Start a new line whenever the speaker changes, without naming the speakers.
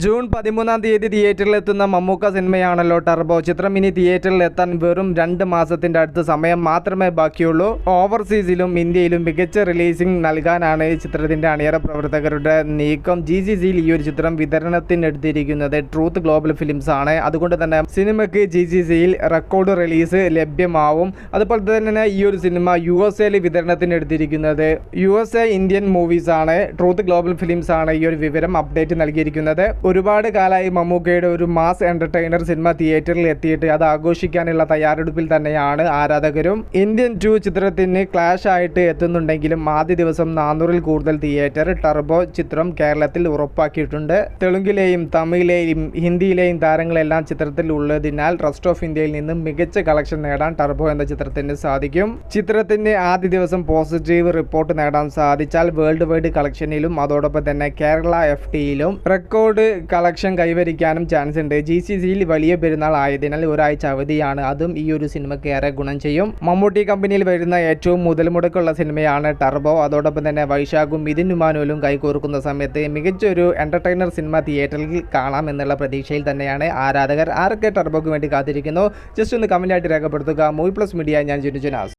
June 13-ാം തീയതി തിയേറ്ററിലെത്തുന്ന Mammukka സിനിമയാണല്ലോ turbo. ചിത്രം ഇനി തിയേറ്ററിലെത്താൻ വെറും 2 മാസത്തിൻ്റെ അടുത്ത സമയം മാത്രമേ ബാക്കിയുള്ളൂ. ഓവർസീസിലും ഇന്ത്യയിലും മികച്ച റിലീസിംഗ് നൽകാനാണ് ചിത്രത്തിൻ്റെ അണിയറ പ്രവർത്തകരുടെ നീക്കം. GCCയിൽ ഈ ഒരു ചിത്രം വിതരണത്തിനെടുത്തിരിക്കുന്നത് ട്രൂത്ത് ഗ്ലോബൽ ഫിലിംസ് ആണ്. അതുകൊണ്ട് തന്നെ സിനിമയ്ക്ക് GCCയിൽ റെക്കോർഡ് റിലീസ് ലഭ്യമാവും. അതുപോലെ തന്നെ ഈ ഒരു cinema USA വിതരണത്തിനെടുത്തിരിക്കുന്നത് USA Indian movies ആണ്. ട്രൂത്ത് ഗ്ലോബൽ ഫിലിംസ് ആണ് ഈ ഒരു വിവരം അപ്ഡേറ്റ് നൽകിയിരിക്കുന്നത്. ഒരുപാട് കാലമായി മമ്മൂക്കയുടെ ഒരു മാസ് എന്റർടൈനർ സിനിമ തിയേറ്ററിൽ എത്തിയിട്ട് അത് ആഘോഷിക്കാനുള്ള തയ്യാറെടുപ്പിൽ തന്നെയാണ് ആരാധകരും. ഇന്ത്യൻ 2 ചിത്രത്തിന് ക്ലാഷ് ആയിട്ട് എത്തുന്നുണ്ടെങ്കിലും ആദ്യ ദിവസം 400-ൽ കൂടുതൽ തിയേറ്റർ ടർബോ ചിത്രം കേരളത്തിൽ ഉറപ്പാക്കിയിട്ടുണ്ട്. തെലുങ്കിലെയും തമിഴിലെയും ഹിന്ദിയിലെയും താരങ്ങളെല്ലാം ചിത്രത്തിൽ ഉള്ളതിനാൽ റെസ്റ്റ് ഓഫ് ഇന്ത്യയിൽ നിന്നും മികച്ച കളക്ഷൻ നേടാൻ ടർബോ എന്ന ചിത്രത്തിന് സാധിക്കും. ചിത്രത്തിന്റെ ആദ്യ ദിവസം പോസിറ്റീവ് റിപ്പോർട്ട് നേടാൻ സാധിച്ചാൽ വേൾഡ് വൈഡ് കളക്ഷനിലും അതോടൊപ്പം തന്നെ കേരള FTയിലും റെക്കോർഡ് കളക്ഷൻ കൈവരിക്കാനും ചാൻസ് ഉണ്ട്. GCCയിൽ വലിയ പെരുന്നാൾ ആയതിനാൽ ഒരാഴ്ച അവധിയാണ്. അതും ഈ ഒരു സിനിമയ്ക്ക് ഏറെ ഗുണം ചെയ്യും. മമ്മൂട്ടി കമ്പനിയിൽ വരുന്ന ഏറ്റവും മുതൽ മുടക്കുള്ള സിനിമയാണ് ടർബോ. അതോടൊപ്പം തന്നെ വൈശാഖും മിഥുൻ ഇമ്മാനുവലും കൈകോർക്കുന്ന സമയത്ത് മികച്ചൊരു എന്റർടൈനർ സിനിമ തിയേറ്ററിൽ കാണാം എന്നുള്ള പ്രതീക്ഷയിൽ തന്നെയാണ് ആരാധകർ. ആരൊക്കെ ടർബോക്ക് വേണ്ടി കാത്തിരിക്കുന്നു ജസ്റ്റ് ഒന്ന് കമന്റായിട്ട് രേഖപ്പെടുത്തുക. മൂവി പ്ലസ് മീഡിയ, ഞാൻ ജിനു ജനാസ്.